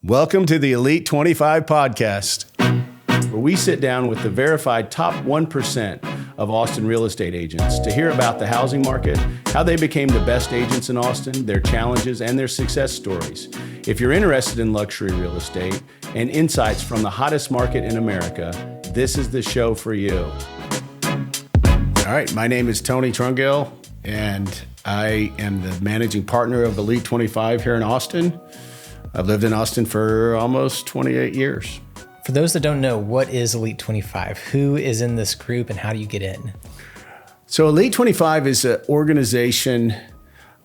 Welcome to the Elite 25 podcast, where we sit down with the verified top 1% of Austin real estate agents to hear about the housing market, how they became the best agents in Austin, their challenges, and their success stories. If you're interested in luxury real estate and insights from the hottest market in America, this is the show for you. All right, my name is Tony Trungale, and I am the managing partner of Elite 25 here in Austin. I've lived in Austin for almost 28 years. For those that don't know, what is Elite 25? Who is in this group and how do you get in? So Elite 25 is an organization,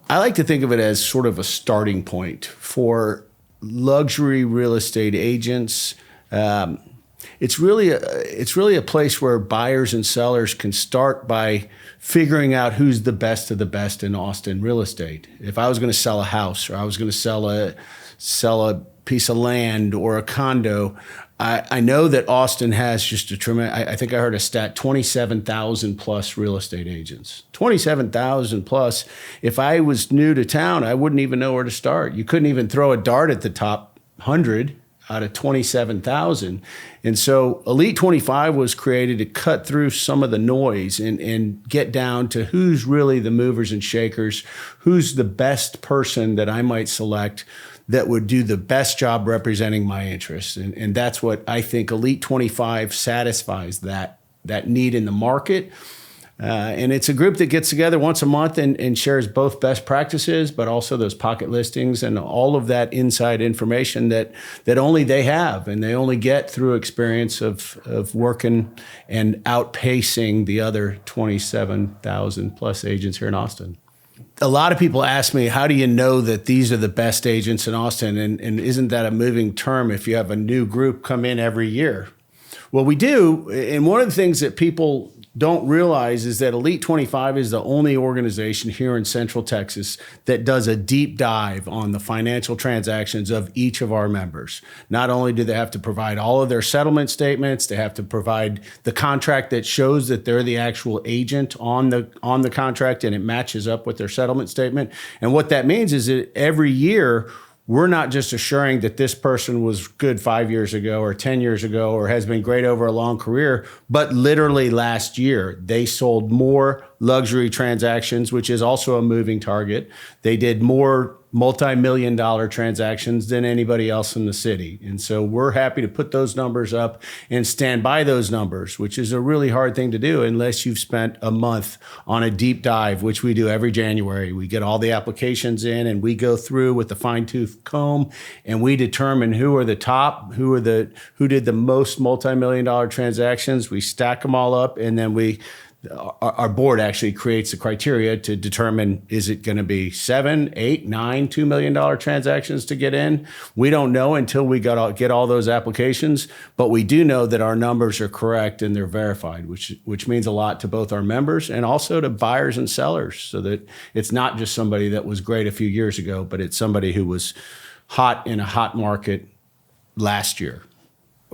I like to think of it as sort of a starting point for luxury real estate agents. It's really a place where buyers and sellers can start by figuring out who's the best of the best in Austin real estate. If I was going to sell a house, or I was going to sell a piece of land or a condo, I know that Austin has just a tremendous, I think I heard a stat, 27,000 plus real estate agents. 27,000 plus. If I was new to town, I wouldn't even know where to start. You couldn't even throw a dart at the top 100 out of 27,000. And so Elite 25 was created to cut through some of the noise and get down to who's really the movers and shakers, who's the best person that I might select that would do the best job representing my interests. And that's what I think Elite 25 satisfies, that need in the market. And it's a group that gets together once a month and shares both best practices, but also those pocket listings and all of that inside information that only they have and they only get through experience of working and outpacing the other 27,000 plus agents here in Austin. A lot of people ask me, how do you know that these are the best agents in Austin? And isn't that a moving term if you have a new group come in every year? Well, we do. And one of the things that people don't realize is that Elite 25 is the only organization here in Central Texas that does a deep dive on the financial transactions of each of our members. Not only do they have to provide all of their settlement statements, they have to provide the contract that shows that they're the actual agent on the contract and it matches up with their settlement statement. And what that means is that every year, we're not just assuring that this person was good 5 years ago or 10 years ago or has been great over a long career, but literally last year, they sold more luxury transactions, which is also a moving target. They did more multi-million-dollar transactions than anybody else in the city. And so we're happy to put those numbers up and stand by those numbers, which is a really hard thing to do unless you've spent a month on a deep dive, which we do every January. We get all the applications in and we go through with the fine-tooth comb and we determine who are the top, who did the most multi-million-dollar transactions. We stack them all up and then our board actually creates the criteria to determine, is it going to be 7, 8, 9, $2 million transactions to get in? We don't know until we get all those applications, but we do know that our numbers are correct and they're verified, which means a lot to both our members and also to buyers and sellers, so that it's not just somebody that was great a few years ago, but it's somebody who was hot in a hot market last year.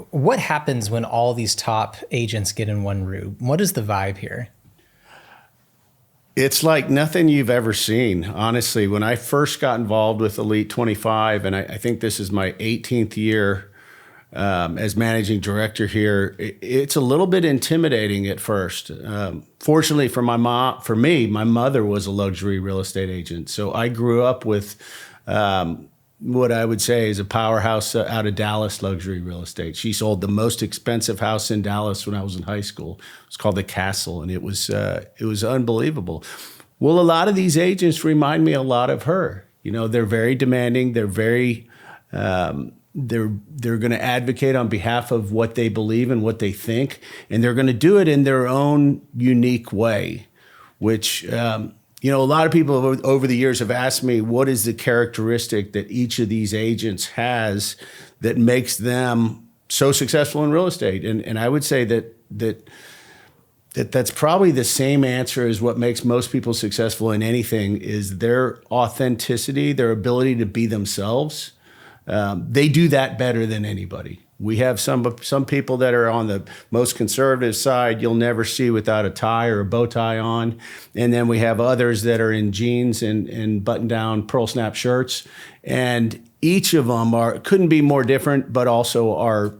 What happens when all these top agents get in one room? What is the vibe here? It's like nothing you've ever seen. Honestly, when I first got involved with Elite 25, and I think this is my 18th year as managing director here, it's a little bit intimidating at first. Fortunately for me, my mother was a luxury real estate agent. So I grew up with what I would say is a powerhouse out of Dallas luxury real estate. She sold the most expensive house in Dallas when I was in high school. It was called the Castle, and it was unbelievable. Well, a lot of these agents remind me a lot of her. You know, they're very demanding. They're very they're going to advocate on behalf of what they believe and what they think, and they're going to do it in their own unique way, which a lot of people over the years have asked me, what is the characteristic that each of these agents has that makes them so successful in real estate? And I would say that's probably the same answer as what makes most people successful in anything, is their authenticity, their ability to be themselves. They do that better than anybody. We have some people that are on the most conservative side you'll never see without a tie or a bow tie on. And then we have others that are in jeans and button-down pearl snap shirts. And each of them couldn't be more different, but also are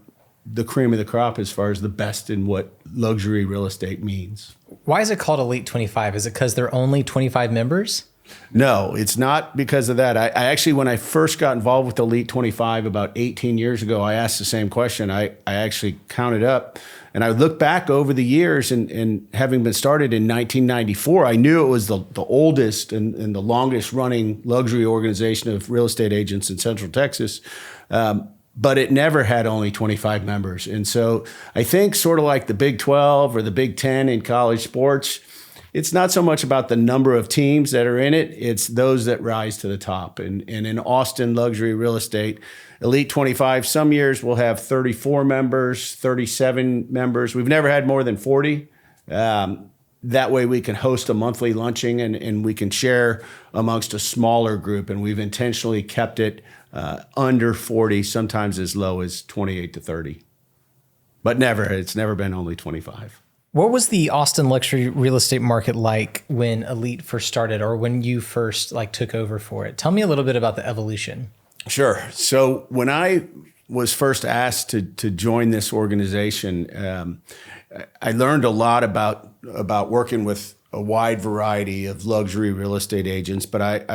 the cream of the crop as far as the best in what luxury real estate means. Why is it called Elite 25? Is it because there are only 25 members? No, it's not because of that. I actually, when I first got involved with Elite 25 about 18 years ago, I asked the same question. I actually counted up, and I looked back over the years, and having been started in 1994, I knew it was the oldest and the longest running luxury organization of real estate agents in Central Texas. But it never had only 25 members. And so I think sort of like the Big 12 or the Big 10 in college sports, it's not so much about the number of teams that are in it, it's those that rise to the top. And in Austin luxury real estate, Elite 25, some years we'll have 34 members, 37 members. We've never had more than 40. That way we can host a monthly lunching and we can share amongst a smaller group. And we've intentionally kept it under 40, sometimes as low as 28 to 30. But it's never been only 25. What was the Austin luxury real estate market like when Elite first started, or when you first took over for it? Tell me a little bit about the evolution. Sure. So when I was first asked to join this organization, I learned a lot about working with a wide variety of luxury real estate agents. But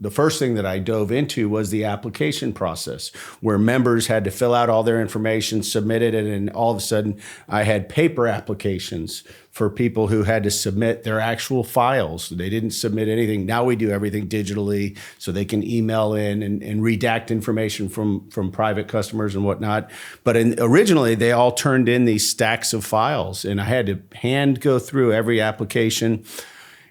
the first thing that I dove into was the application process, where members had to fill out all their information, submit it, and then all of a sudden I had paper applications for people who had to submit their actual files. They didn't submit anything. Now we do everything digitally, so they can email in and redact information from private customers and whatnot. But originally, they all turned in these stacks of files, and I had to hand go through every application.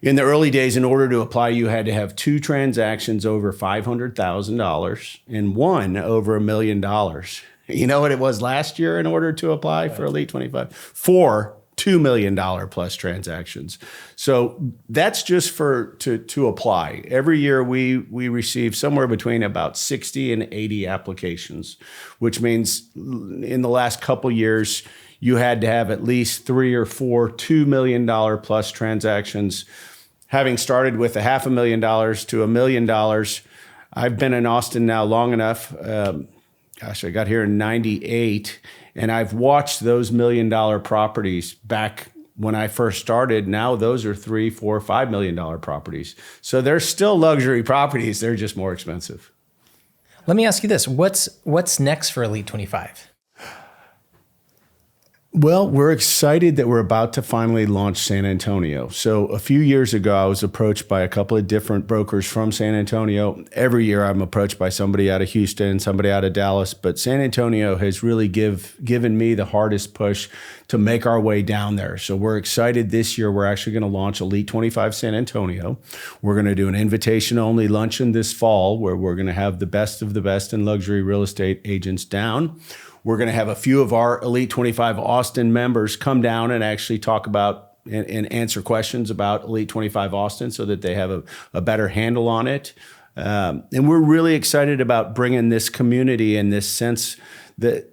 In the early days, in order to apply, you had to have 2 transactions over $500,000 and 1 over $1 million. You know what it was last year in order to apply for Elite 25? 4 $2 million plus transactions. So that's just to apply. Every year we receive somewhere between about 60 and 80 applications, which means in the last couple years, you had to have at least 3 or 4 $2 million plus transactions. Having started with $500,000 to $1 million, I've been in Austin now long enough. I got here in '98, and I've watched those $1 million properties back when I first started. Now those are $3, $4, $5 million properties. So they're still luxury properties. They're just more expensive. Let me ask you this: what's next for Elite 25? Well, we're excited that we're about to finally launch San Antonio. So a few years ago, I was approached by a couple of different brokers from San Antonio. Every year I'm approached by somebody out of Houston, somebody out of Dallas, but San Antonio has really given me the hardest push to make our way down there. So we're excited this year. We're actually going to launch Elite 25 San Antonio. We're going to do an invitation-only luncheon this fall where we're going to have the best of the best in luxury real estate agents down. We're going to have a few of our Elite 25 Austin members come down and actually talk about and answer questions about Elite 25 Austin so that they have a better handle on it. And we're really excited about bringing this community and this sense that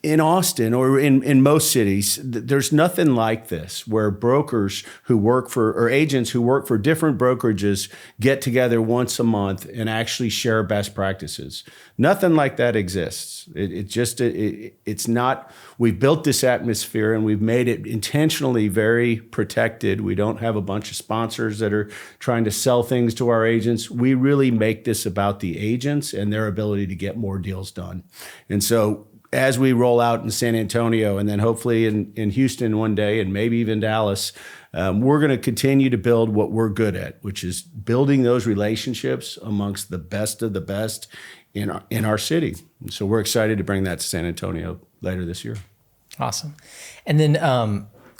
in Austin or in most cities, there's nothing like this, where brokers who work for, or agents who work for different brokerages get together once a month and actually share best practices. Nothing like that exists. It's not, we've built this atmosphere and we've made it intentionally very protected. We don't have a bunch of sponsors that are trying to sell things to our agents. We really make this about the agents and their ability to get more deals done. And so as we roll out in San Antonio and then hopefully in Houston one day and maybe even Dallas, we're going to continue to build what we're good at, which is building those relationships amongst the best of the best in our city. And so we're excited to bring that to San Antonio later this year. Awesome. And then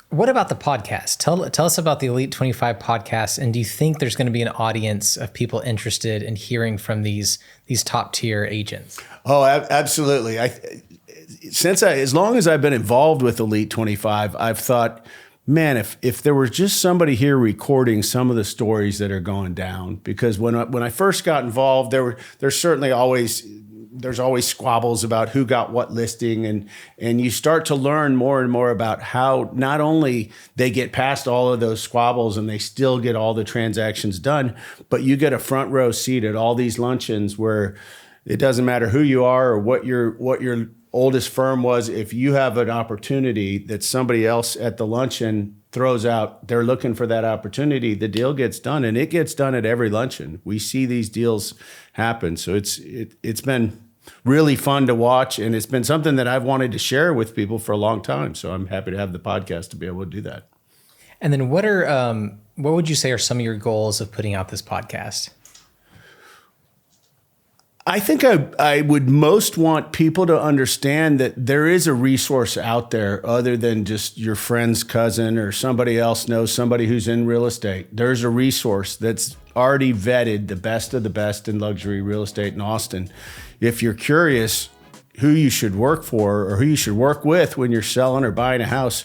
what about the podcast? Tell us about the Elite 25 podcast. And do you think there's going to be an audience of people interested in hearing from these top tier agents? Oh, absolutely. As long as I've been involved with Elite 25, I've thought, man, if there was just somebody here recording some of the stories that are going down, because when I first got involved, there's certainly always there's always squabbles about who got what listing, and you start to learn more and more about how not only they get past all of those squabbles and they still get all the transactions done, but you get a front row seat at all these luncheons where it doesn't matter who you are or what your oldest firm was. If you have an opportunity that somebody else at the luncheon throws out, they're looking for that opportunity, the deal gets done, and it gets done at every luncheon. We see these deals happen. So it's been really fun to watch, and it's been something that I've wanted to share with people for a long time. So I'm happy to have the podcast to be able to do that. And then what would you say are some of your goals of putting out this podcast? I think I would most want people to understand that there is a resource out there other than just your friend's cousin or somebody else knows somebody who's in real estate. There's a resource that's already vetted, the best of the best in luxury real estate in Austin. If you're curious who you should work for or who you should work with when you're selling or buying a house,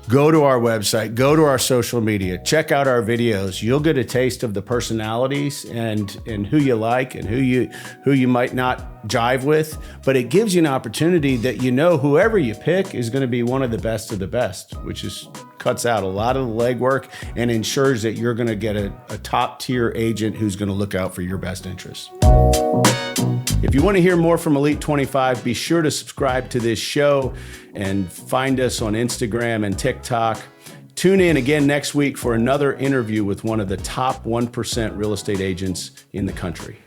go to our website, go to our social media, check out our videos. You'll get a taste of the personalities and who you like and who you might not jive with. But it gives you an opportunity that whoever you pick is going to be one of the best of the best, which cuts out a lot of the legwork and ensures that you're going to get a top tier agent who's going to look out for your best interests. If you want to hear more from Elite 25, be sure to subscribe to this show and find us on Instagram and TikTok. Tune in again next week for another interview with one of the top 1% real estate agents in the country.